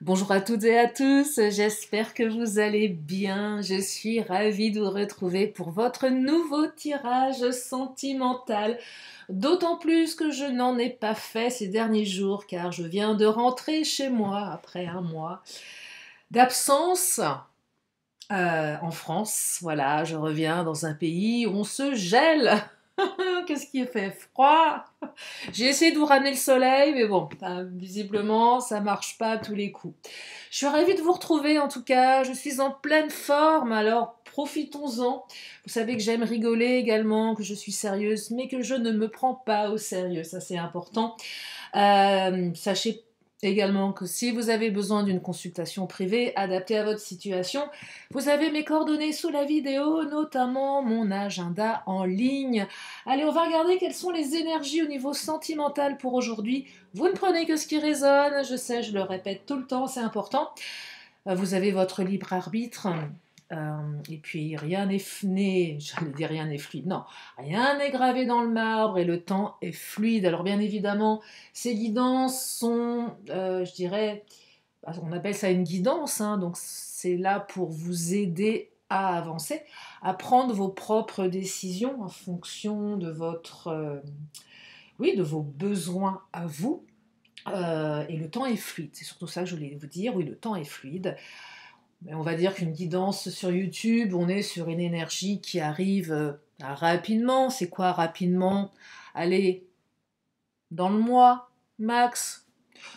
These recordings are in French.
Bonjour à toutes et à tous, j'espère que vous allez bien. Je suis ravie de vous retrouver pour votre nouveau tirage sentimental. D'autant plus que je n'en ai pas fait ces derniers jours car je viens de rentrer chez moi après un mois d'absence en France. Voilà, je reviens dans un pays où on se gèle. Qu'est-ce qui fait froid? J'ai essayé de vous ramener le soleil, mais bon, visiblement, ça marche pas à tous les coups. Je suis ravie de vous retrouver en tout cas, je suis en pleine forme, alors profitons-en. Vous savez que j'aime rigoler également, que je suis sérieuse, mais que je ne me prends pas au sérieux, ça c'est important. Sachez également que si vous avez besoin d'une consultation privée adaptée à votre situation, vous avez mes coordonnées sous la vidéo, notamment mon agenda en ligne. Allez, on va regarder quelles sont les énergies au niveau sentimental pour aujourd'hui. Vous ne prenez que ce qui résonne, je sais, je le répète tout le temps, c'est important. Vous avez votre libre arbitre. Et puis rien j'allais dire rien n'est fluide, non, rien n'est gravé dans le marbre et le temps est fluide. Alors bien évidemment, ces guidances sont, je dirais, on appelle ça une guidance, hein, donc c'est là pour vous aider à avancer, à prendre vos propres décisions en fonction de votre, oui, de vos besoins à vous. Et le temps est fluide, c'est surtout ça que je voulais vous dire, oui, le temps est fluide. Mais on va dire qu'une guidance sur YouTube, on est sur une énergie qui arrive rapidement. C'est quoi rapidement? Allez, dans le mois, max.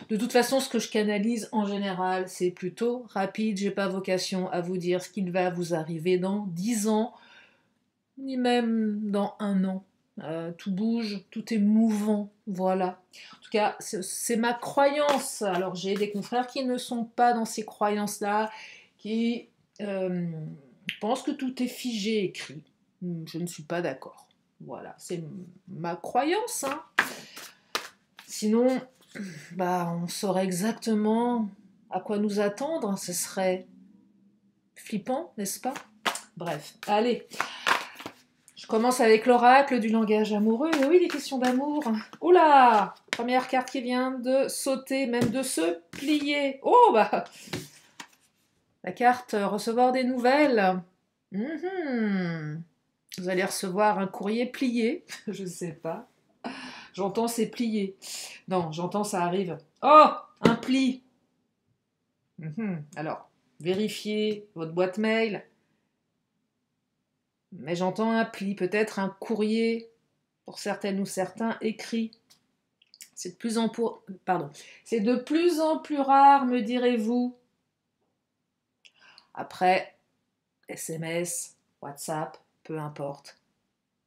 De toute façon, ce que je canalise en général, c'est plutôt rapide. J'ai pas vocation à vous dire ce qu'il va vous arriver dans 10 ans, ni même dans un an. Tout bouge, tout est mouvant, voilà. En tout cas, c'est ma croyance. Alors j'ai des confrères qui ne sont pas dans ces croyances-là, qui euh, pensent que tout est figé, écrit. Je ne suis pas d'accord. Voilà, c'est ma croyance, hein. Sinon, bah, on saurait exactement à quoi nous attendre. Ce serait flippant, n'est-ce pas? Bref, allez. Je commence avec l'oracle du langage amoureux. Et oui, des questions d'amour. Oula! Première carte qui vient de sauter, même de se plier. Oh, bah! La carte recevoir des nouvelles. Mhm. Vous allez recevoir un courrier plié. Je ne sais pas. J'entends c'est plié. Non, j'entends ça arrive. Oh! Un pli. Alors, vérifiez votre boîte mail. Mais j'entends un pli, peut-être un courrier, pour certaines ou certains, écrit. C'est de plus en plus, pardon, c'est de plus en plus rare, me direz-vous. Après, SMS, WhatsApp, peu importe.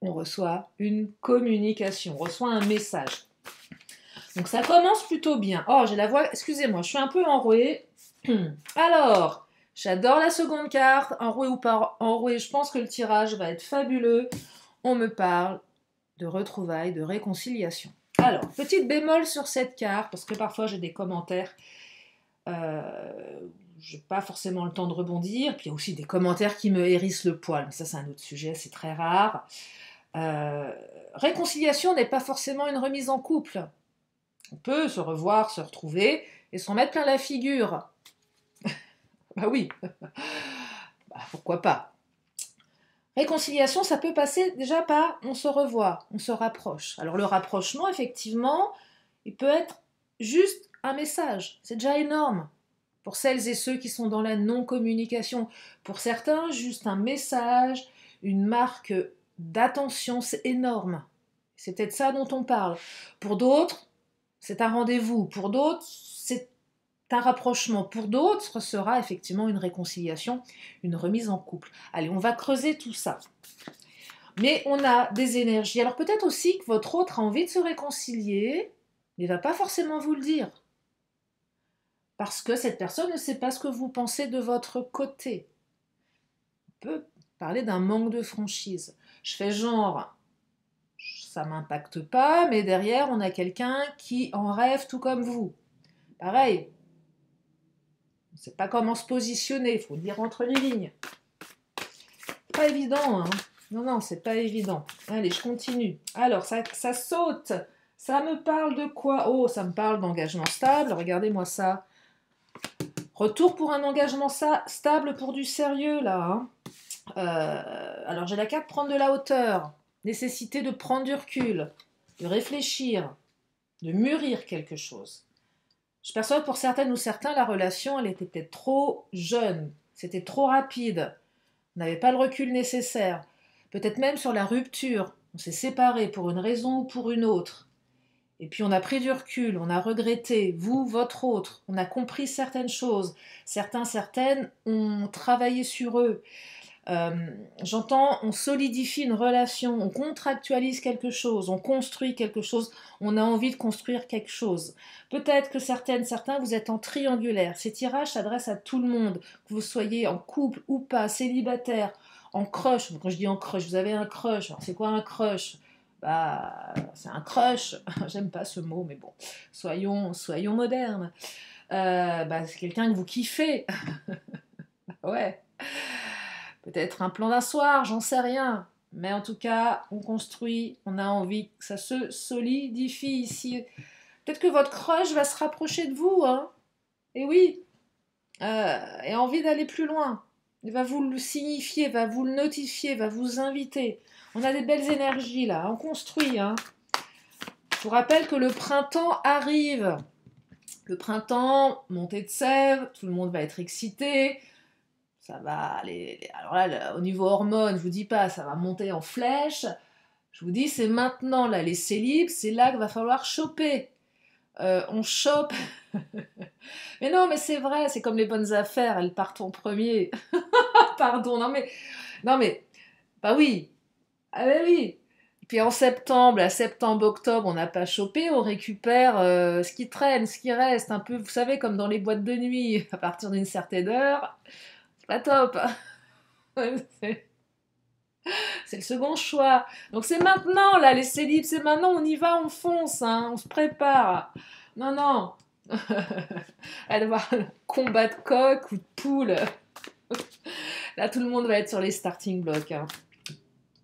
On reçoit une communication, on reçoit un message. Donc ça commence plutôt bien. Oh, j'ai la voix, excusez-moi, je suis un peu enrouée. Alors, j'adore la seconde carte, enrouée ou pas enrouée, je pense que le tirage va être fabuleux. On me parle de retrouvailles, de réconciliation. Alors, petite bémol sur cette carte, parce que parfois j'ai des commentaires, je n'ai pas forcément le temps de rebondir, puis il y a aussi des commentaires qui me hérissent le poil, mais ça c'est un autre sujet, c'est très rare. Réconciliation n'est pas forcément une remise en couple. On peut se revoir, se retrouver et s'en mettre plein la figure. Bah oui, bah, pourquoi pas. Réconciliation, ça peut passer déjà par on se revoit, on se rapproche. Alors le rapprochement, effectivement, il peut être juste un message. C'est déjà énorme. Pour celles et ceux qui sont dans la non-communication. Pour certains, juste un message, une marque d'attention, c'est énorme. C'est peut-être ça dont on parle. Pour d'autres, c'est un rendez-vous. Pour d'autres, c'est un rapprochement. Pour d'autres, ce sera effectivement une réconciliation, une remise en couple. Allez, on va creuser tout ça. Mais on a des énergies. Alors peut-être aussi que votre autre a envie de se réconcilier, mais ne va pas forcément vous le dire. Parce que cette personne ne sait pas ce que vous pensez de votre côté. On peut parler d'un manque de franchise. Je fais genre, ça ne m'impacte pas, mais derrière, on a quelqu'un qui en rêve tout comme vous. Pareil, on ne sait pas comment se positionner, il faut dire entre les lignes. Pas évident, hein. Non, non, c'est pas évident. Allez, je continue. Alors, ça saute. Ça me parle de quoi? Oh, ça me parle d'engagement stable. Regardez-moi ça. Retour pour un engagement stable pour du sérieux, là. Hein. Alors, j'ai la carte prendre de la hauteur. Nécessité de prendre du recul, de réfléchir, de mûrir quelque chose. Je perçois que pour certaines ou certains, la relation, elle était peut-être trop jeune. C'était trop rapide. On n'avait pas le recul nécessaire. Peut-être même sur la rupture. On s'est séparés pour une raison ou pour une autre. Et puis on a pris du recul, on a regretté, vous, votre autre, on a compris certaines choses. Certains, certaines ont travaillé sur eux. Euh, J'entends, on solidifie une relation, on contractualise quelque chose, on construit quelque chose, on a envie de construire quelque chose. Peut-être que certaines, certains, vous êtes en triangulaire. Ces tirages s'adressent à tout le monde, que vous soyez en couple ou pas, célibataire, en crush. Quand je dis en crush, vous avez un crush. Alors c'est quoi un crush? Bah, c'est un crush. J'aime pas ce mot, mais bon, soyons modernes. Bah, c'est quelqu'un que vous kiffez. Ouais. Peut-être un plan d'un soir, j'en sais rien. Mais en tout cas, on construit, on a envie que ça se solidifie ici. Peut-être que votre crush va se rapprocher de vous, hein. Et oui, et envie d'aller plus loin. Il va vous le signifier, va vous le notifier, va vous inviter. On a des belles énergies là, on construit. Hein. Je vous rappelle que le printemps arrive. Le printemps, montée de sève, tout le monde va être excité. Ça va aller. Alors là, au niveau hormones, je vous dis pas, ça va monter en flèche. Je vous dis, c'est maintenant, là, les célibes, c'est là qu'il va falloir choper. On chope. Mais non, mais c'est vrai, c'est comme les bonnes affaires, elles partent en premier. Pardon, non mais, bah oui, ah bah oui. Puis en septembre, à septembre-octobre, on n'a pas chopé, on récupère ce qui traîne, ce qui reste, un peu, vous savez, comme dans les boîtes de nuit, à partir d'une certaine heure, c'est pas top. c'est c'est le second choix. Donc c'est maintenant, là, les célibes, c'est maintenant, on y va, on fonce, hein, on se prépare. Non, non. Elle va avoir un combat de coq ou de poule. Là, tout le monde va être sur les starting blocks. Hein.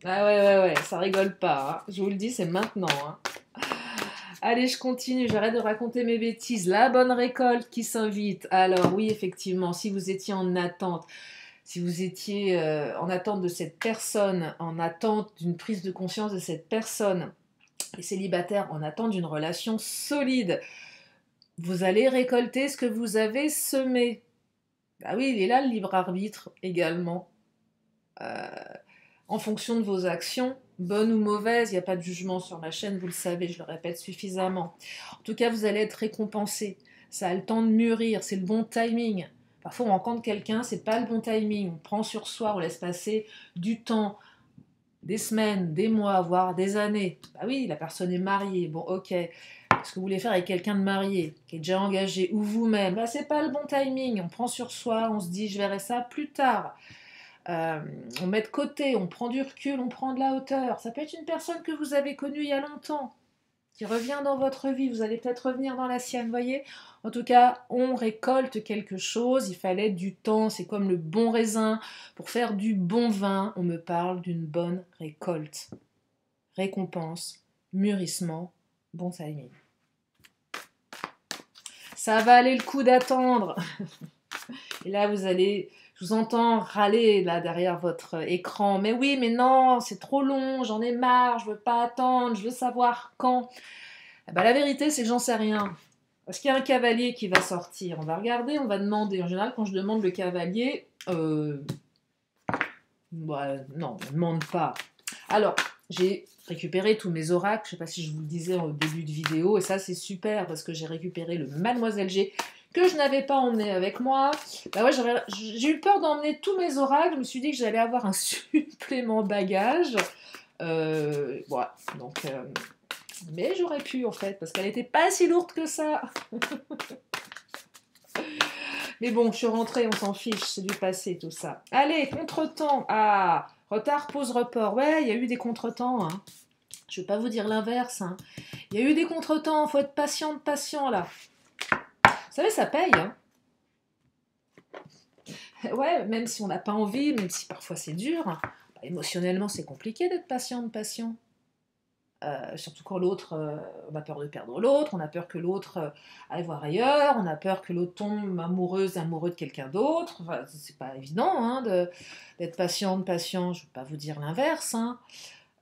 Ah ouais, ça rigole pas. Hein. Je vous le dis, c'est maintenant. Hein. Allez, je continue, j'arrête de raconter mes bêtises. La bonne récolte qui s'invite. Alors oui, effectivement, si vous étiez en attente, si vous étiez en attente de cette personne, en attente d'une prise de conscience de cette personne, les célibataires en attente d'une relation solide, vous allez récolter ce que vous avez semé. Ah oui, il est là le libre arbitre également. Euh, En fonction de vos actions, bonnes ou mauvaises, il n'y a pas de jugement sur ma chaîne, vous le savez, je le répète suffisamment. En tout cas, vous allez être récompensé. Ça a le temps de mûrir, c'est le bon timing. Parfois, on rencontre quelqu'un, c'est pas le bon timing. On prend sur soi, on laisse passer du temps, des semaines, des mois, voire des années. Bah oui, la personne est mariée, bon, ok. Ce que vous voulez faire avec quelqu'un de marié, qui est déjà engagé, ou vous-même, bah c'est pas le bon timing. On prend sur soi, on se dit, je verrai ça plus tard. On met de côté, on prend du recul, on prend de la hauteur. Ça peut être une personne que vous avez connue il y a longtemps, qui revient dans votre vie, vous allez peut-être revenir dans la sienne, voyez. En tout cas, on récolte quelque chose, il fallait du temps, c'est comme le bon raisin. Pour faire du bon vin, on me parle d'une bonne récolte. Récompense, mûrissement, bon timing. Ça va aller le coup d'attendre. Et là, je vous entends râler là derrière votre écran. Mais oui, mais non, c'est trop long, j'en ai marre, je veux pas attendre, je veux savoir quand. Eh ben, la vérité, c'est que j'en sais rien. Parce qu'il y a un cavalier qui va sortir. On va regarder, on va demander. En général, quand je demande le cavalier, bah, non, on ne demande pas. Alors, j'ai récupéré tous mes oracles. Je ne sais pas si je vous le disais au début de vidéo. Et ça, c'est super parce que j'ai récupéré le Mademoiselle G que je n'avais pas emmené avec moi. Bah ouais, j'ai eu peur d'emmener tous mes oracles. Je me suis dit que j'allais avoir un supplément bagage. Voilà. Donc, mais j'aurais pu en fait, parce qu'elle n'était pas si lourde que ça. Mais bon, je suis rentrée, on s'en fiche, c'est du passé tout ça. Allez, contretemps. Ah, retard, pause, report. Ouais, il y a eu des contretemps. Hein. Je ne vais pas vous dire l'inverse. Hein. Il y a eu des contretemps, il faut être patient là. Vous savez, ça paye. Hein. Ouais, même si on n'a pas envie, même si parfois c'est dur, hein, bah, émotionnellement c'est compliqué d'être patient. surtout quand l'autre, on a peur de perdre l'autre, on a peur que l'autre aille voir ailleurs, on a peur que l'autre tombe amoureuse, amoureux de quelqu'un d'autre. Enfin, c'est pas évident hein, d'être patiente, patient. Je ne vais pas vous dire l'inverse. Hein.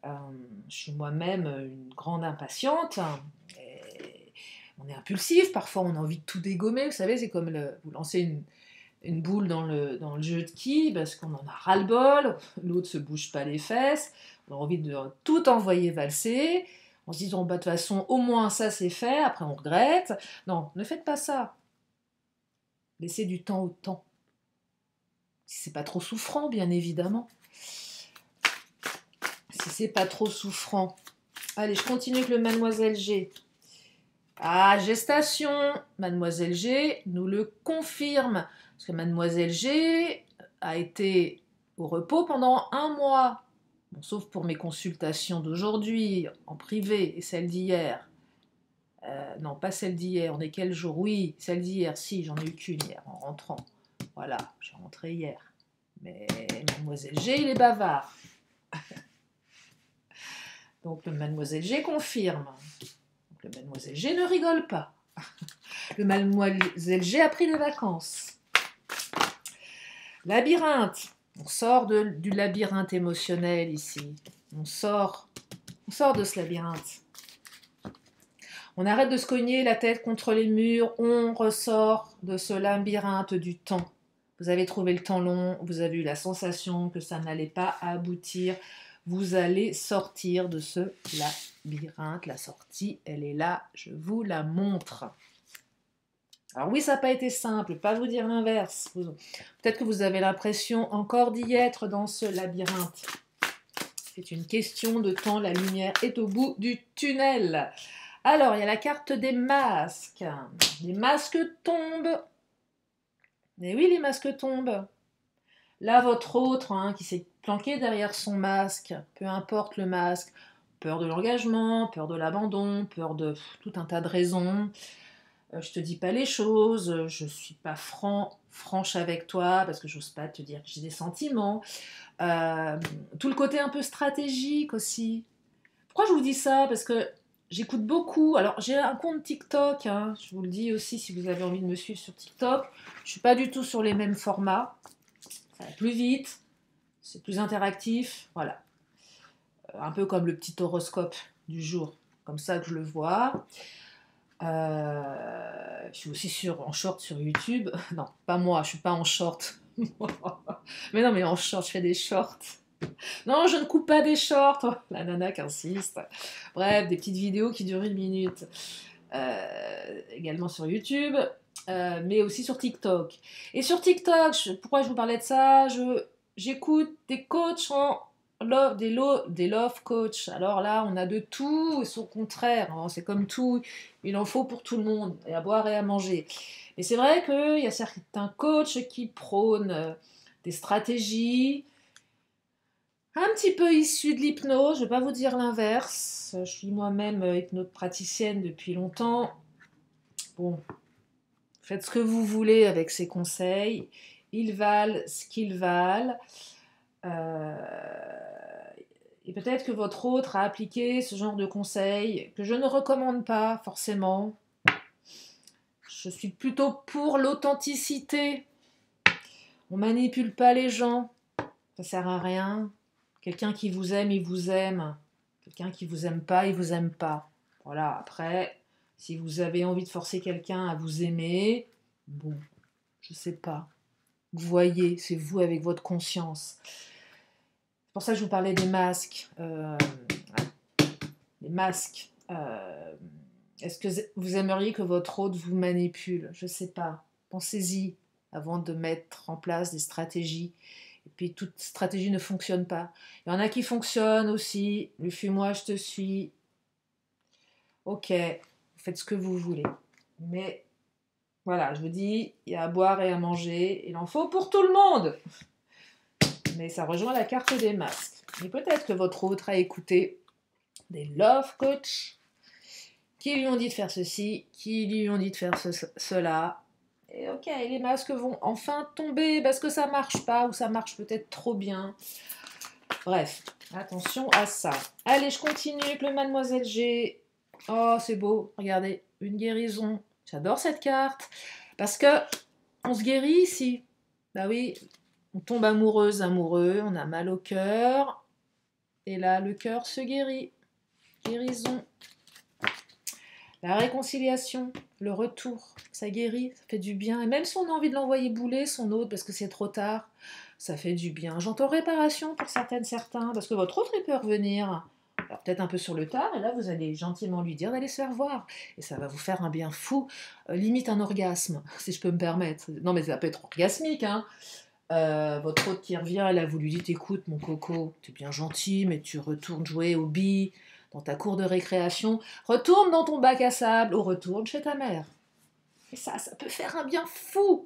Euh, je suis moi-même une grande impatiente. Et on est impulsif, parfois on a envie de tout dégommer. Vous savez, c'est comme vous lancez une boule dans le jeu de quilles parce qu'on en a ras-le-bol, l'autre se bouge pas les fesses, on a envie de tout envoyer valser, en se disant bah, de toute façon au moins ça c'est fait, après on regrette. Non, ne faites pas ça. Laissez du temps au temps. Si c'est pas trop souffrant, bien évidemment. Si c'est pas trop souffrant. Allez, je continue avec le Mademoiselle G. Ah, gestation, Mademoiselle G nous le confirme. Parce que Mademoiselle G a été au repos pendant 1 mois. Bon, sauf pour mes consultations d'aujourd'hui, en privé, et celle d'hier. Non, pas celle d'hier. On est quel jour? Oui, celle d'hier, si, j'en ai eu qu'une hier, en rentrant. Voilà, je suis rentrée hier. Mais Mademoiselle G, il est bavard. Donc le Mademoiselle G confirme. Donc le Mademoiselle G ne rigole pas. Le Mademoiselle G a pris des vacances. Labyrinthe. On sort du labyrinthe émotionnel ici. On sort de ce labyrinthe. On arrête de se cogner la tête contre les murs. On ressort de ce labyrinthe du temps. Vous avez trouvé le temps long. Vous avez eu la sensation que ça n'allait pas aboutir. Vous allez sortir de ce labyrinthe. La sortie, elle est là. Je vous la montre. Alors oui, ça n'a pas été simple, pas vous dire l'inverse. Peut-être que vous avez l'impression encore d'y être dans ce labyrinthe. C'est une question de temps, la lumière est au bout du tunnel. Alors, il y a la carte des masques. Les masques tombent. Et oui, les masques tombent. Là, votre autre hein, qui s'est planqué derrière son masque, peu importe le masque, peur de l'engagement, peur de l'abandon, peur de tout un tas de raisons. Je te dis pas les choses, je suis pas franche avec toi parce que j'ose pas te dire que j'ai des sentiments. Tout le côté un peu stratégique aussi. Pourquoi je vous dis ça? Parce que j'écoute beaucoup. Alors j'ai un compte TikTok, hein, je vous le dis aussi si vous avez envie de me suivre sur TikTok. Je suis pas du tout sur les mêmes formats. Ça va plus vite, c'est plus interactif, voilà. Un peu comme le petit horoscope du jour, comme ça que je le vois. Je suis aussi en short sur YouTube. Non, pas moi, je suis pas en short. Mais non, mais en short, je fais des shorts. Non, je ne coupe pas des shorts. Oh, la nana qui insiste. Bref, des petites vidéos qui durent 1 minute. Également sur YouTube, mais aussi sur TikTok. Et sur TikTok, pourquoi je vous parlais de ça? J'écoute des coachs des love coach. Alors là, on a de tout et son contraire. Hein. C'est comme tout, il en faut pour tout le monde, et à boire et à manger. Et c'est vrai qu'il y a certains coachs qui prônent des stratégies un petit peu issues de l'hypnose. Je ne vais pas vous dire l'inverse. Je suis moi-même hypnopraticienne depuis longtemps. Bon, faites ce que vous voulez avec ces conseils. Ils valent ce qu'ils valent. Et peut-être que votre autre a appliqué ce genre de conseils que je ne recommande pas forcément. Je suis plutôt pour l'authenticité. On manipule pas les gens. Ça sert à rien. Quelqu'un qui vous aime, il vous aime. Quelqu'un qui vous aime pas, il vous aime pas. Voilà, après, si vous avez envie de forcer quelqu'un à vous aimer, bon, je sais pas. Vous voyez, c'est vous avec votre conscience. C'est pour ça que je vous parlais des masques. Les masques. Est-ce que vous aimeriez que votre hôte vous manipule? Je sais pas. Pensez-y avant de mettre en place des stratégies. Et puis toute stratégie ne fonctionne pas. Il y en a qui fonctionnent aussi. Le fuis-moi, je te suis. Ok, vous faites ce que vous voulez. Mais voilà, je vous dis, il y a à boire et à manger. Il en faut pour tout le monde. Mais ça rejoint la carte des masques. Mais peut-être que votre autre a écouté des love coach qui lui ont dit de faire ceci, qui lui ont dit de faire cela. Et ok, les masques vont enfin tomber parce que ça marche pas ou ça marche peut-être trop bien. Bref, attention à ça. Allez, je continue avec le Mademoiselle G. Oh, c'est beau. Regardez, une guérison. J'adore cette carte. Parce que on se guérit ici. Bah oui, on tombe amoureuse, amoureux, on a mal au cœur. Et là, le cœur se guérit. Guérison. La réconciliation, le retour, ça guérit, ça fait du bien. Et même si on a envie de l'envoyer bouler, son autre, parce que c'est trop tard, ça fait du bien. J'entends réparation pour certains, parce que votre autre, il peut revenir. Alors peut-être un peu sur le tard, et là, vous allez gentiment lui dire d'aller se faire voir. Et ça va vous faire un bien fou, limite un orgasme, si je peux me permettre. Non, mais ça peut être orgasmique, hein. Votre autre qui revient, elle a voulu dire, écoute, mon coco, t'es bien gentil, mais tu retournes jouer aux billes dans ta cour de récréation, retourne dans ton bac à sable ou retourne chez ta mère. Et ça peut faire un bien fou.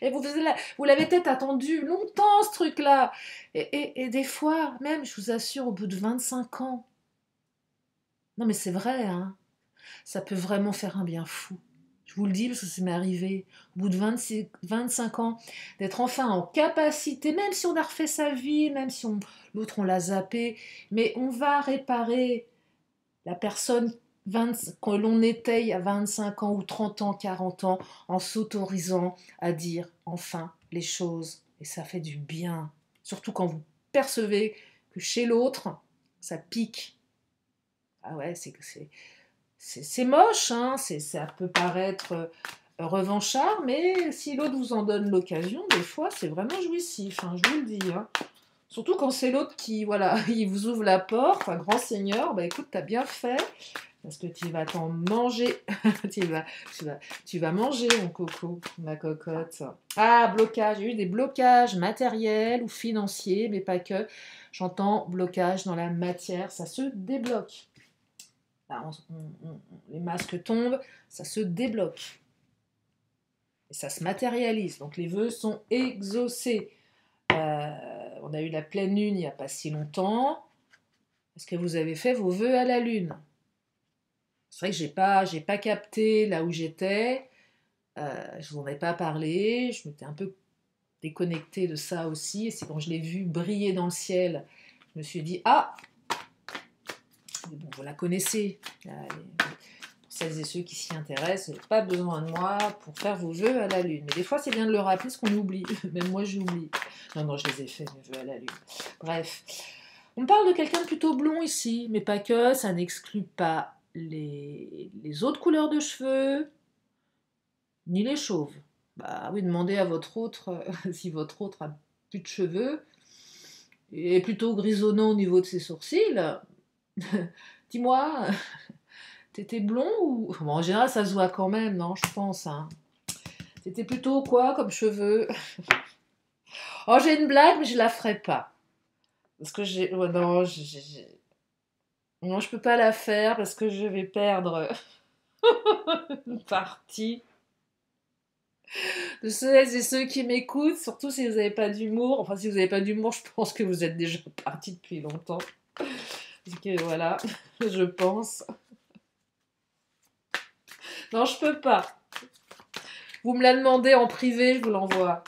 Et vous l'avez peut-être attendu longtemps, ce truc-là. Et des fois, même, je vous assure, au bout de 25 ans, non mais c'est vrai, hein, ça peut vraiment faire un bien fou. Je vous le dis parce que ça m'est arrivé, au bout de 25 ans, d'être enfin en capacité, même si on a refait sa vie, même si l'autre on l'a zappé, mais on va réparer la personne que l'on était il y a 25 ans ou 30 ans, 40 ans, en s'autorisant à dire enfin les choses. Et ça fait du bien. Surtout quand vous percevez que chez l'autre, ça pique. Ah ouais, c'est moche, hein, ça peut paraître revanchard, mais si l'autre vous en donne l'occasion, des fois, c'est vraiment jouissif, hein, je vous le dis. Hein. Surtout quand c'est l'autre qui, voilà, il vous ouvre la porte, enfin, grand seigneur, bah écoute, t'as bien fait, parce que tu vas t'en manger, tu vas manger, mon coco, ma cocotte. Ah, blocage, j'ai eu des blocages matériels ou financiers, mais pas que. J'entends blocage dans la matière, ça se débloque. Là, les masques tombent, ça se débloque. Et ça se matérialise. Donc les vœux sont exaucés. On a eu la pleine lune il n'y a pas si longtemps. Est-ce que vous avez fait vos vœux à la lune? C'est vrai que j'ai pas capté là où j'étais. Je vous en ai pas parlé. Je m'étais un peu déconnectée de ça aussi. Et c'est quand je l'ai vu briller dans le ciel, je me suis dit, ah, bon, vous la connaissez. Pour celles et ceux qui s'y intéressent, vous n'avez pas besoin de moi pour faire vos vœux à la lune. Mais des fois, c'est bien de le rappeler parce qu'on oublie. Même moi, j'oublie. Non, je les ai faits, mes vœux à la lune. Bref. On parle de quelqu'un de plutôt blond ici, mais pas que. Ça n'exclut pas les autres couleurs de cheveux, ni les chauves. Bah oui, demandez à votre autre si votre autre a plus de cheveux et est plutôt grisonnant au niveau de ses sourcils. Dis-moi, t'étais blond ou... Bon, en général, ça se voit quand même, non, je pense. Hein. T'étais plutôt quoi comme cheveux? Oh, j'ai une blague, mais je la ferai pas. Parce que j'ai... Oh, non, non, je peux pas la faire parce que je vais perdre une partie de celles et ceux qui m'écoutent, surtout si vous n'avez pas d'humour. Enfin, si vous n'avez pas d'humour, je pense que vous êtes déjà parti depuis longtemps. Parce que voilà, je pense. Non, je peux pas. Vous me la demandez en privé, je vous l'envoie.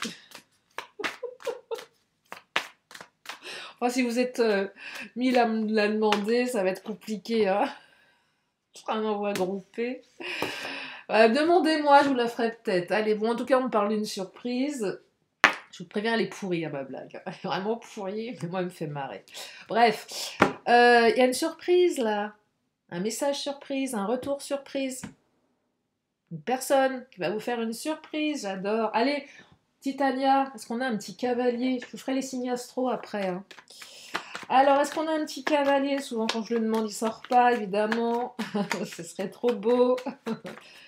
Enfin, si vous êtes mis à me la demander, ça va être compliqué. Hein. Je ferai un envoi groupé. Demandez-moi, je vous la ferai peut-être. Allez, bon, en tout cas, on me parle d'une surprise. Je vous préviens, elle est pourrie, à ma blague. Elle est vraiment pourrie, mais moi, elle me fait marrer. Bref, il y a une surprise, là. Un message surprise, un retour surprise. Une personne qui va vous faire une surprise, j'adore. Allez, Titania, est-ce qu'on a un petit cavalier? Je vous ferai les signes astro après. Hein. Alors, est-ce qu'on a un petit cavalier? Souvent, quand je le demande, il sort pas, évidemment. Ce serait trop beau.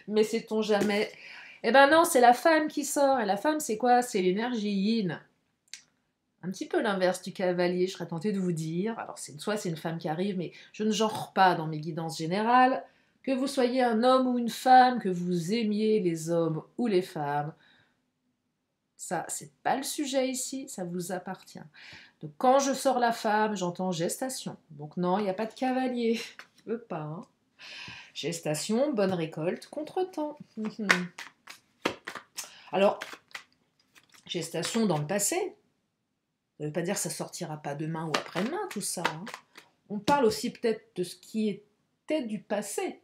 Mais sait-on jamais? Eh ben non, c'est la femme qui sort. Et la femme, c'est quoi? C'est l'énergie yin. Un petit peu l'inverse du cavalier, je serais tentée de vous dire. Alors, soit c'est une femme qui arrive, mais je ne genre pas dans mes guidances générales. Que vous soyez un homme ou une femme, que vous aimiez les hommes ou les femmes, ça, c'est pas le sujet ici, ça vous appartient. Donc, quand je sors la femme, j'entends gestation. Donc, non, il n'y a pas de cavalier. Je veux pas, hein. Gestation, bonne récolte, contretemps. Alors, gestation dans le passé. Ça ne veut pas dire que ça ne sortira pas demain ou après-demain, tout ça. Hein. On parle aussi peut-être de ce qui était du passé.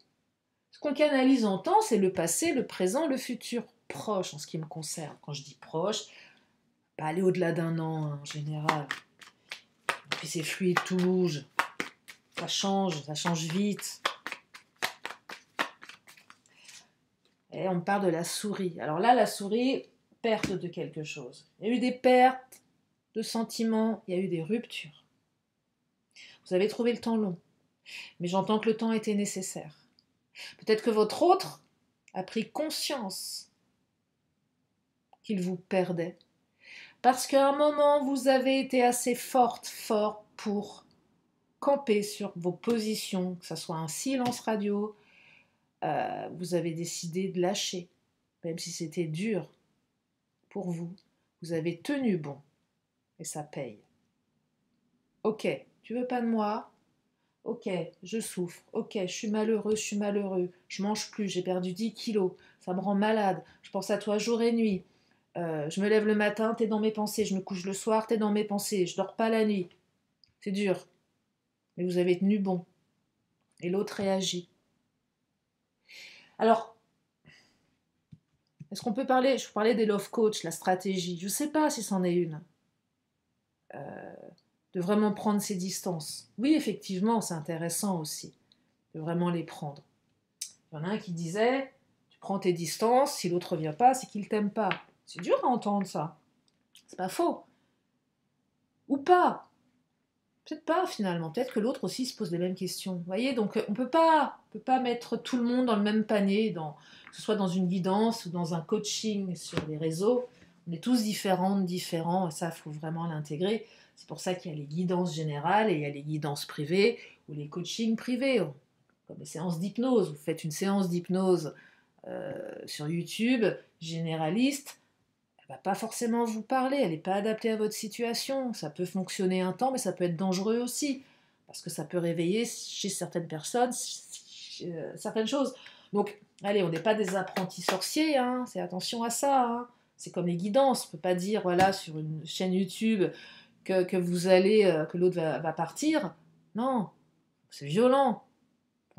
Ce qu'on canalise en temps, c'est le passé, le présent, le futur. Proche en ce qui me concerne. Quand je dis proche, pas aller au-delà d'un an hein, en général. Et puis c'est fluide, tout bouge. Ça change vite. Et on parle de la souris. Alors là, la souris, perte de quelque chose. Il y a eu des pertes de sentiments, il y a eu des ruptures. Vous avez trouvé le temps long, mais j'entends que le temps était nécessaire. Peut-être que votre autre a pris conscience qu'il vous perdait. Parce qu'à un moment, vous avez été assez fort pour camper sur vos positions, que ce soit un silence radio, vous avez décidé de lâcher, même si c'était dur pour vous. Vous avez tenu bon, et ça paye. Ok, tu veux pas de moi? Ok, je souffre. Ok, je suis malheureux. Je mange plus, j'ai perdu 10 kilos. Ça me rend malade. Je pense à toi jour et nuit. Je me lève le matin, t'es dans mes pensées. Je me couche le soir, t'es dans mes pensées. Je dors pas la nuit. C'est dur. Mais vous avez tenu bon. Et l'autre réagit. Alors, est-ce qu'on peut parler, je parlais des love coach, la stratégie. Je sais pas si c'en est une. De vraiment prendre ses distances. Oui, effectivement, c'est intéressant aussi. De vraiment les prendre. Il y en a un qui disait, tu prends tes distances, si l'autre ne revient pas, c'est qu'il ne t'aime pas. C'est dur à entendre ça. C'est pas faux. Ou pas. Peut-être pas finalement. Peut-être que l'autre aussi se pose les mêmes questions. Vous voyez, donc on peut pas mettre tout le monde dans le même panier, que ce soit dans une guidance ou dans un coaching sur les réseaux. On est tous différents, et ça, il faut vraiment l'intégrer. C'est pour ça qu'il y a les guidances générales et il y a les guidances privées ou les coachings privés. Comme les séances d'hypnose. Vous faites une séance d'hypnose sur YouTube, généraliste, elle ne va pas forcément vous parler, elle n'est pas adaptée à votre situation. Ça peut fonctionner un temps, mais ça peut être dangereux aussi, parce que ça peut réveiller chez certaines personnes certaines choses. Donc, allez, on n'est pas des apprentis sorciers, hein, c'est attention à ça. Hein. C'est comme les guidances, on ne peut pas dire, voilà, sur une chaîne YouTube que vous allez, que l'autre va partir. Non, c'est violent.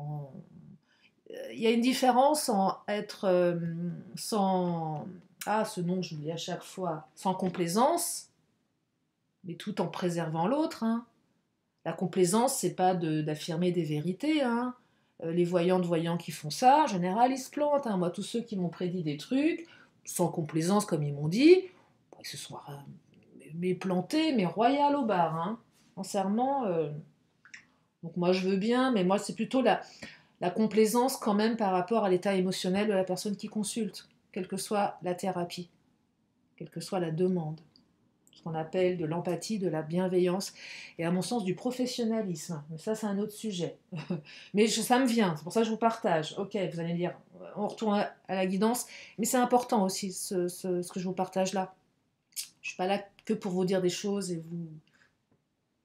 Il y a une différence en être sans... Ah, ce nom, je l'oublie à chaque fois. Sans complaisance, mais tout en préservant l'autre. Hein. La complaisance, c'est pas d'affirmer des vérités. Hein. Les voyants qui font ça, en général, ils se plantent. Hein. Moi, tous ceux qui m'ont prédit des trucs, sans complaisance, comme ils m'ont dit, ils se sont mais plantés, mais royal au bar. Hein. Sincèrement, donc moi, je veux bien, mais moi, c'est plutôt la complaisance quand même par rapport à l'état émotionnel de la personne qui consulte, quelle que soit la thérapie, quelle que soit la demande. Ce qu'on appelle de l'empathie, de la bienveillance et à mon sens du professionnalisme. Mais ça, c'est un autre sujet. Mais ça me vient, c'est pour ça que je vous partage. Ok, vous allez me dire, on retourne à la guidance, mais c'est important aussi ce que je vous partage là. Je ne suis pas là que pour vous dire des choses et vous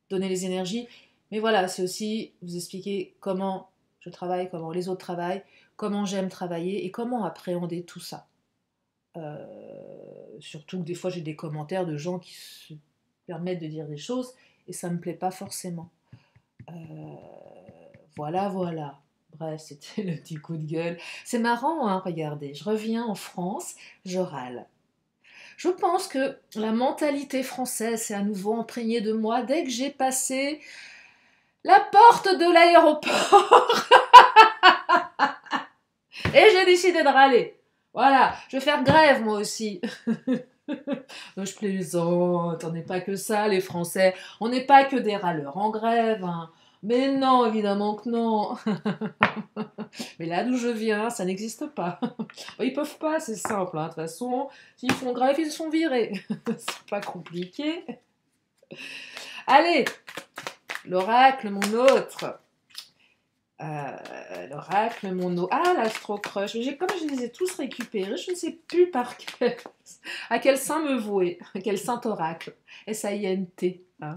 donner les énergies, mais voilà, c'est aussi vous expliquer comment je travaille, comment les autres travaillent, comment j'aime travailler et comment appréhender tout ça. Surtout que des fois j'ai des commentaires de gens qui se permettent de dire des choses et ça me plaît pas forcément. Voilà. Bref, c'était le petit coup de gueule. C'est marrant, hein, regardez, je reviens en France, je râle. Je pense que la mentalité française s'est à nouveau imprégnée de moi dès que j'ai passé la porte de l'aéroport. Et j'ai décidé de râler. Voilà, je vais faire grève moi aussi. Je plaisante, on n'est pas que ça les Français, on n'est pas que des râleurs en grève. Hein. Mais non, évidemment que non. Mais là d'où je viens, ça n'existe pas. Ils peuvent pas, c'est simple. Hein. De toute façon, s'ils font grève, ils se sont virés. C'est pas compliqué. Allez, l'oracle, mon autre. L'oracle, mon eau. Ah, l'astro-crush. Comme je les ai tous récupérés, je ne sais plus à quel saint me vouer. À quel saint oracle. S-A-I-N-T. Hein,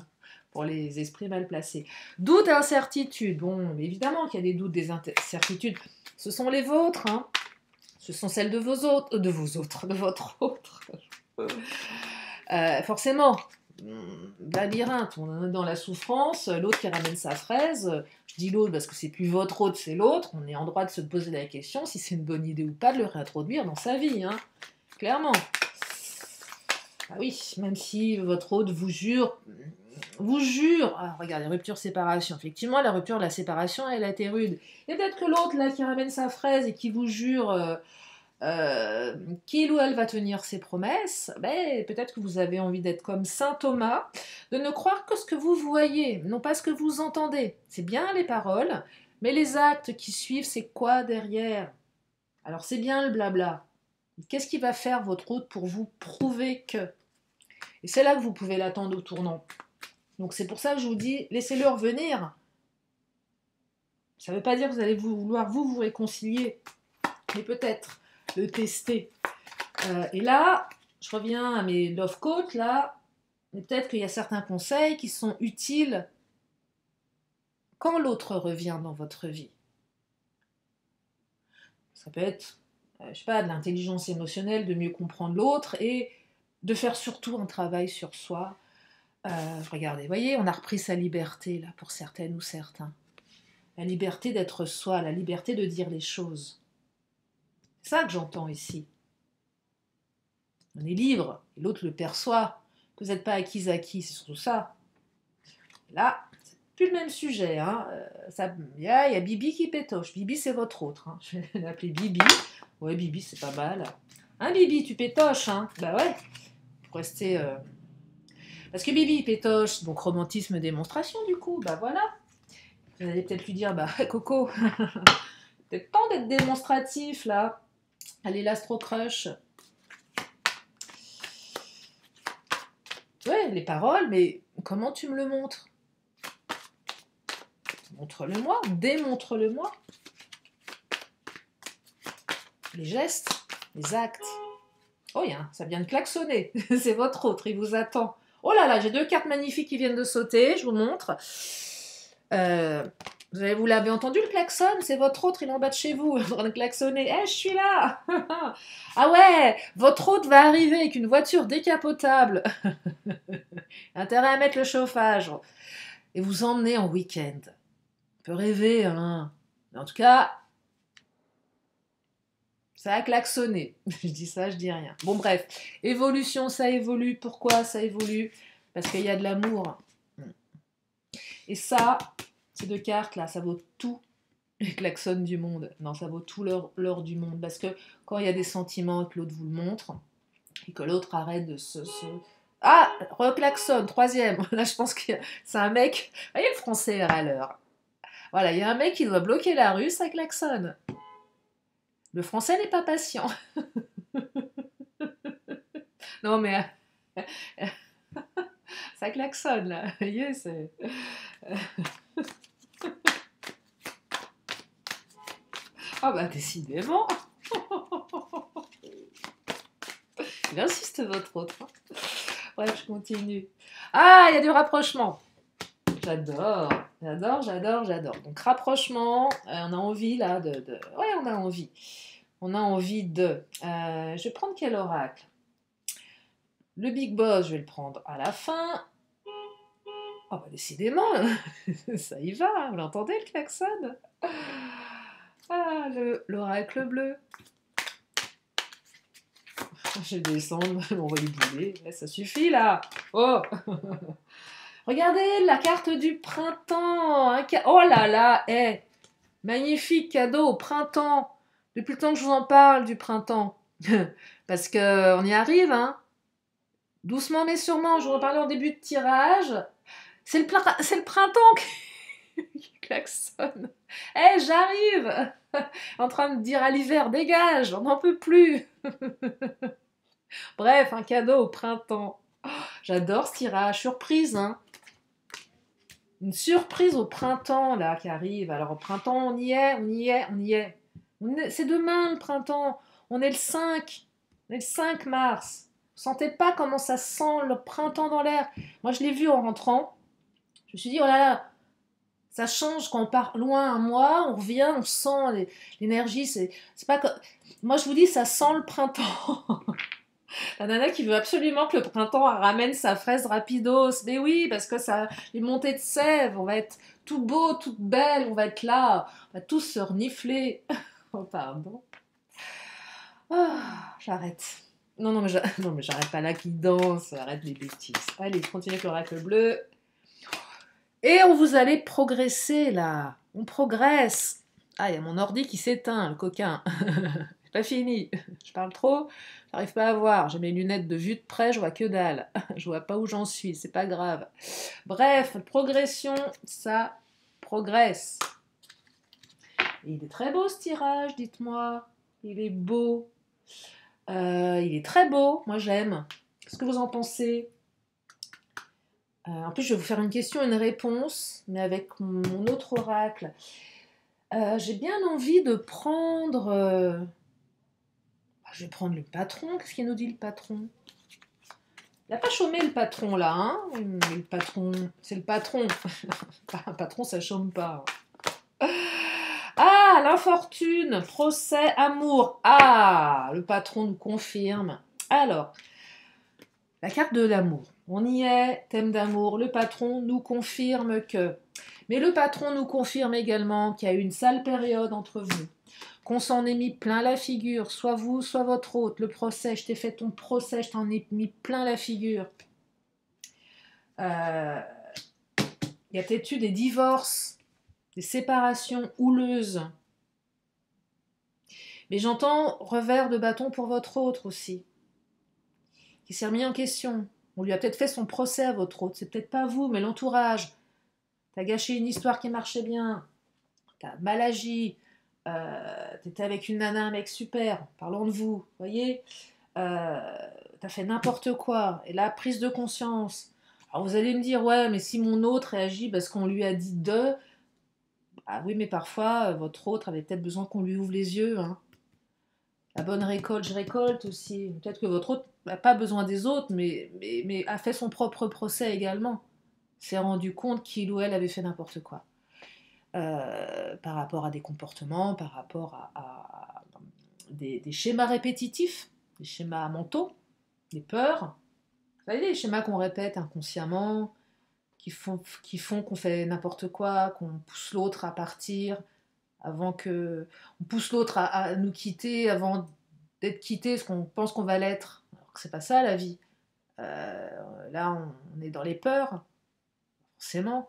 pour les esprits mal placés. Doute et incertitude. Bon, évidemment qu'il y a des doutes, des incertitudes. Ce sont les vôtres. Hein. Ce sont celles de votre autre. Forcément. labyrinthe, on est dans la souffrance, l'autre qui ramène sa fraise, je dis l'autre parce que c'est plus votre hôte, c'est l'autre, on est en droit de se poser la question si c'est une bonne idée ou pas de le réintroduire dans sa vie, hein, clairement. Ah oui, même si votre hôte vous jure, ah, regardez, rupture, séparation, effectivement, la rupture, la séparation, elle a été rude. Et peut-être que l'autre, là, qui ramène sa fraise et qui vous jure qu'il ou elle va tenir ses promesses, ben, peut-être que vous avez envie d'être comme saint Thomas, de ne croire que ce que vous voyez, non pas ce que vous entendez. C'est bien les paroles, mais les actes qui suivent, c'est quoi derrière? Alors c'est bien le blabla. Qu'est-ce qui va faire votre hôte pour vous prouver que? Et c'est là que vous pouvez l'attendre au tournant. Donc c'est pour ça que je vous dis, laissez-le revenir. Ça ne veut pas dire que vous allez vouloir vous réconcilier, mais peut-être le tester. Et là, je reviens à mes love coach, là, mais peut-être qu'il y a certains conseils qui sont utiles quand l'autre revient dans votre vie. Ça peut être, je sais pas, de l'intelligence émotionnelle, de mieux comprendre l'autre et de faire surtout un travail sur soi. Regardez, vous voyez, on a repris sa liberté, là, pour certaines ou certains. La liberté d'être soi, la liberté de dire les choses. C'est ça que j'entends ici. On est libre, et l'autre le perçoit. Que vous n'êtes pas acquis, c'est surtout ça. Là, c'est plus le même sujet. Hein. Il y a Bibi qui pétoche. Bibi, c'est votre autre. Hein. Je vais l'appeler Bibi. Ouais, Bibi, c'est pas mal. Hein, Bibi, tu pétoches, hein? Bah ouais. Pour rester... Parce que Bibi pétoche, donc romantisme, démonstration, du coup. Bah voilà. Vous allez peut-être lui dire, bah Coco, peut-être temps d'être démonstratif, là. Allez, l'astro-crush. Ouais, les paroles, mais comment tu me le montres? Montre-le-moi, démontre-le-moi. Les gestes, les actes. Oh, ça vient de klaxonner. C'est votre autre, il vous attend. Oh là là, j'ai 2 cartes magnifiques qui viennent de sauter, je vous montre. Vous l'avez entendu le klaxon? C'est votre autre, il est en bas de chez vous, en train de klaxonner. Je suis là. Ah ouais, votre autre va arriver avec une voiture décapotable. Intérêt à mettre le chauffage. Et vous emmener en week-end. On peut rêver, hein. Mais en tout cas, ça a klaxonné. Je dis ça, je dis rien. Bon, bref. Évolution, ça évolue. Pourquoi ça évolue? Parce qu'il y a de l'amour. Et ça, ces 2 cartes-là, ça vaut tout les klaxons du monde. Non, ça vaut tout l'or du monde. Parce que quand il y a des sentiments et que l'autre vous le montre, et que l'autre arrête de se... Ah, reclaxonne, 3e. Là, je pense que c'est un mec... Vous voyez, le français est à l'heure. Voilà, il y a un mec qui doit bloquer la rue, ça klaxonne. Le français n'est pas patient. Non, mais... ça klaxonne, là. Vous voyez, c'est... Ah bah, décidément. Il insiste, votre autre. Hein. Bref, je continue. Ah, il y a du rapprochement. J'adore. Donc, rapprochement, on a envie, là, Ouais, on a envie. On a envie de... je vais prendre quel oracle? Le Big Boss, je vais le prendre à la fin. Oh, bah, décidément, ça y va, vous l'entendez, le klaxon? Ah, l'oracle bleu. Je vais descendre, on va lui bouler. Ça suffit, là. Oh. Regardez, la carte du printemps. Oh là là, magnifique cadeau au printemps. Depuis le temps que je vous en parle du printemps. Parce qu'on y arrive, hein. Doucement mais sûrement, je vous en parlais en début de tirage. C'est le printemps qui klaxonne. J'arrive. En train de dire à l'hiver, dégage, on n'en peut plus. Bref, un cadeau au printemps. Oh, j'adore ce tirage, surprise, hein. Une surprise au printemps, là, qui arrive. Alors, au printemps, on y est. C'est demain, le printemps. On est le 5. On est le 5 mars. Vous sentez pas comment ça sent le printemps dans l'air? Moi, je l'ai vu en rentrant. Je me suis dit, oh là là, ça change quand on part loin un mois, on revient, on sent l'énergie. C'est pas que... Moi, je vous dis, ça sent le printemps. La nana qui veut absolument que le printemps ramène sa fraise rapidos. Mais oui, parce que ça, les montées de sève, on va être tout beau, toute belle, on va être là, on va tous se renifler. Oh, pardon. Ah, j'arrête. Non, non, non, mais j'arrête pas la guidance, arrête les bêtises. Allez, je continue avec l'oracle bleu. Et on vous allez progresser là. On progresse. Ah, il y a mon ordi qui s'éteint, le coquin. C'est pas fini. Je parle trop, j'arrive pas à voir. J'ai mes lunettes de vue de près, je vois que dalle. Je vois pas où j'en suis, c'est pas grave. Bref, progression, ça progresse. Et il est très beau ce tirage, dites-moi. Il est beau. Il est très beau, moi j'aime. Qu'est-ce que vous en pensez? En plus, je vais vous faire une question et une réponse, mais avec mon autre oracle. J'ai bien envie de prendre... je vais prendre le patron. Qu'est-ce qu'il nous dit le patron? Il n'a pas chômé le patron là, hein? Mais le patron, c'est le patron. Un patron, ça chôme pas. Ah, l'infortune, procès, amour. Ah, le patron nous confirme. Alors, la carte de l'amour. On y est, thème d'amour. Le patron nous confirme que... Mais le patron nous confirme également qu'il y a eu une sale période entre vous. Qu'on s'en est mis plein la figure. Soit vous, soit votre hôte. Le procès, je t'ai fait ton procès, je t'en ai mis plein la figure. Il y a peut-être eu des divorces, des séparations houleuses. Mais j'entends revers de bâton pour votre autre aussi, qui s'est remis en question. On lui a peut-être fait son procès à votre autre. C'est peut-être pas vous, mais l'entourage. T'as gâché une histoire qui marchait bien. T'as mal agi. T'étais avec une nana, un mec super. Parlons de vous, voyez. T'as fait n'importe quoi. Et là, prise de conscience. Alors vous allez me dire, ouais, mais si mon autre réagit parce qu'on lui a dit de... Ah oui, mais parfois, votre autre avait peut-être besoin qu'on lui ouvre les yeux, hein. La bonne récolte, je récolte aussi. Peut-être que votre autre n'a pas besoin des autres, mais a fait son propre procès également. S'est rendu compte qu'il ou elle avait fait n'importe quoi. Par rapport à des comportements, par rapport à des schémas répétitifs, des schémas mentaux, des peurs. Vous savez, les schémas qu'on répète inconsciemment, qui font qu'on fait n'importe quoi, qu'on pousse l'autre à partir, avant que... On pousse l'autre à nous quitter avant d'être quitté, ce qu'on pense qu'on va l'être. Alors que c'est pas ça la vie. Là, on est dans les peurs, forcément.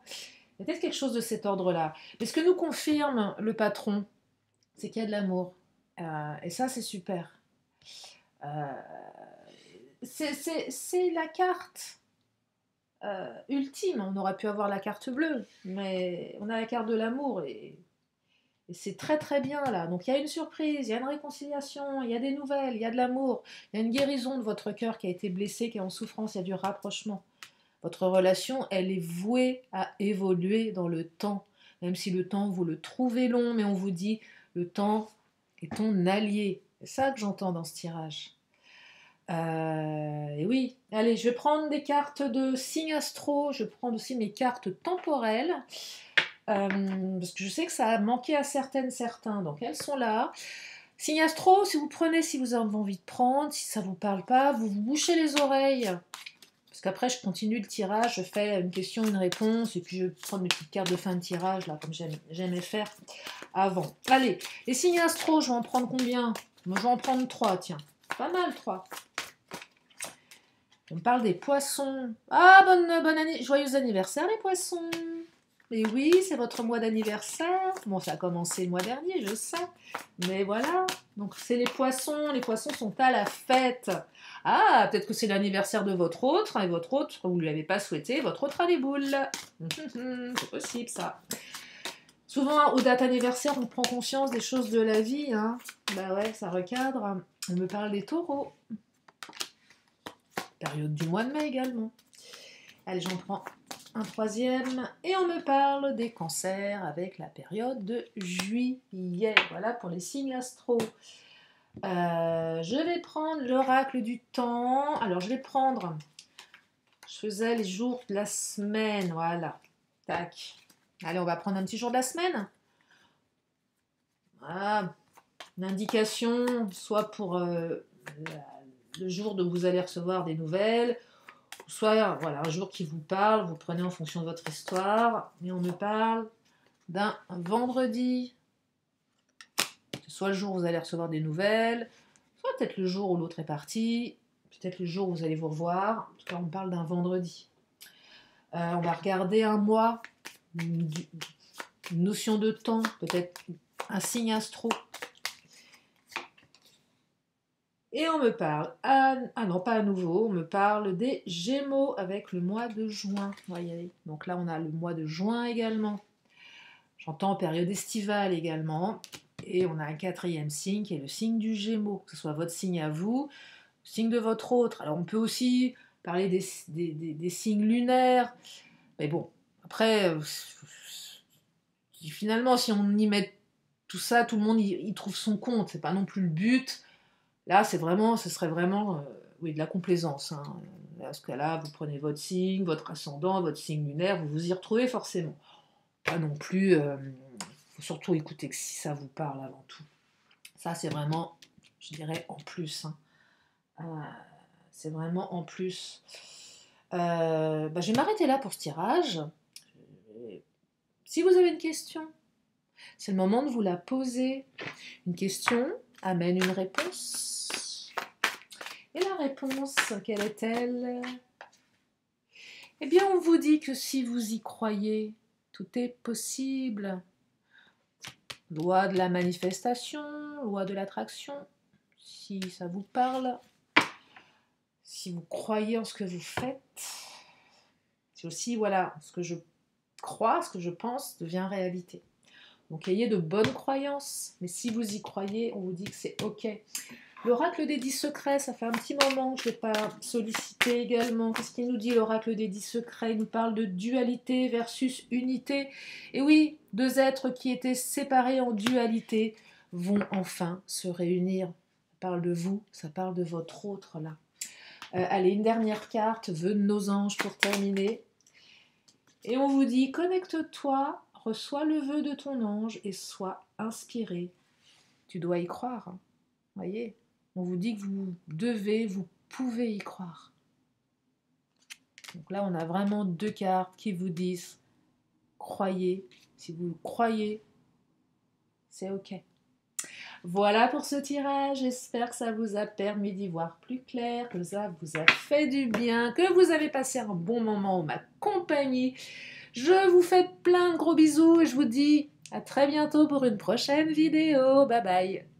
Il y a peut-être quelque chose de cet ordre-là. Mais ce que nous confirme le patron, c'est qu'il y a de l'amour. Et ça, c'est super. Euh, c'est la carte ultime. On aurait pu avoir la carte bleue, mais on a la carte de l'amour et c'est très très bien là. Donc il y a une surprise, il y a une réconciliation, il y a des nouvelles, il y a de l'amour, il y a une guérison de votre cœur qui a été blessé, qui est en souffrance, il y a du rapprochement. Votre relation, elle est vouée à évoluer dans le temps. Même si le temps, vous le trouvez long, mais on vous dit, le temps est ton allié. C'est ça que j'entends dans ce tirage. Et oui, allez, je vais prendre des cartes de signes astro, je vais prendre aussi mes cartes temporelles. Parce que je sais que ça a manqué à certains, donc elles sont là. Signe astro, si vous prenez, si vous avez envie de prendre, si ça vous parle pas, vous vous bouchez les oreilles. Parce qu'après, je continue le tirage, je fais une question, une réponse, et puis je prends mes petites cartes de fin de tirage, là, comme j'aimais faire avant. Allez, les signes astro, je vais en prendre combien? Moi, je vais en prendre 3, tiens. Pas mal, 3. On me parle des poissons. Ah, bonne année, joyeux anniversaire, les poissons. Et oui, c'est votre mois d'anniversaire. Bon, ça a commencé le mois dernier, je sais. Mais voilà. Donc, c'est les poissons. Les poissons sont à la fête. Ah, peut-être que c'est l'anniversaire de votre autre. Et votre autre, vous ne lui avez pas souhaité, votre autre a des boules. C'est possible, ça. Souvent, aux dates anniversaires, on prend conscience des choses de la vie. Hein. Bah ouais, ça recadre. On me parle des taureaux. Période du mois de mai également. Allez, j'en prends un troisième. Et on me parle des cancers avec la période de juillet. Voilà pour les signes astro. Je vais prendre l'oracle du temps. Alors, je vais prendre... Je faisais les jours de la semaine. Voilà. Tac. Allez, on va prendre un petit jour de la semaine. Voilà. Une indication, soit pour le jour où vous allez recevoir des nouvelles, soit voilà, un jour qui vous parle, vous prenez en fonction de votre histoire, et on me parle d'un vendredi, soit le jour où vous allez recevoir des nouvelles, soit peut-être le jour où l'autre est parti, peut-être le jour où vous allez vous revoir. En tout cas, on parle d'un vendredi. On va regarder un mois, une notion de temps, peut-être un signe astro. Et on me parle, non pas à nouveau, on me parle des Gémeaux avec le mois de juin. Voyez. Donc là, on a le mois de juin également. J'entends période estivale également. Et on a un 4e signe qui est le signe du Gémeaux, que ce soit votre signe à vous, le signe de votre autre. Alors on peut aussi parler des signes lunaires, mais bon, après, finalement, si on y met tout ça, tout le monde y trouve son compte, c'est pas non plus le but. Là, ce serait vraiment oui, de la complaisance. Hein. Dans ce cas-là, vous prenez votre signe, votre ascendant, votre signe lunaire, vous vous y retrouvez forcément. Pas non plus... faut surtout écouter que si ça vous parle avant tout. Ça, c'est vraiment, je dirais, en plus. Hein. C'est vraiment en plus. Je vais m'arrêter là pour ce tirage. Si vous avez une question, c'est le moment de vous la poser. Une question amène une réponse. Et la réponse, quelle est-elle? Eh bien, on vous dit que si vous y croyez, tout est possible. Loi de la manifestation, loi de l'attraction, si ça vous parle, si vous croyez en ce que vous faites, c'est aussi, voilà, ce que je crois, ce que je pense devient réalité. Donc ayez de bonnes croyances, mais si vous y croyez, on vous dit que c'est ok. L'oracle des 10 secrets, ça fait un petit moment que je ne l'ai pas sollicité également. Qu'est-ce qu'il nous dit l'oracle des 10 secrets? Il nous parle de dualité versus unité. Et oui, deux êtres qui étaient séparés en dualité vont enfin se réunir. Ça parle de vous, ça parle de votre autre là. Allez, une dernière carte, vœux de nos anges pour terminer. Et on vous dit, connecte-toi, reçois le vœu de ton ange et sois inspiré. Tu dois y croire, hein. Voyez, on vous dit que vous devez, vous pouvez y croire. Donc là, on a vraiment deux cartes qui vous disent, croyez. Si vous croyez, c'est ok. Voilà pour ce tirage, j'espère que ça vous a permis d'y voir plus clair, que ça vous a fait du bien, que vous avez passé un bon moment en ma compagnie. Je vous fais plein de gros bisous et je vous dis à très bientôt pour une prochaine vidéo. Bye bye.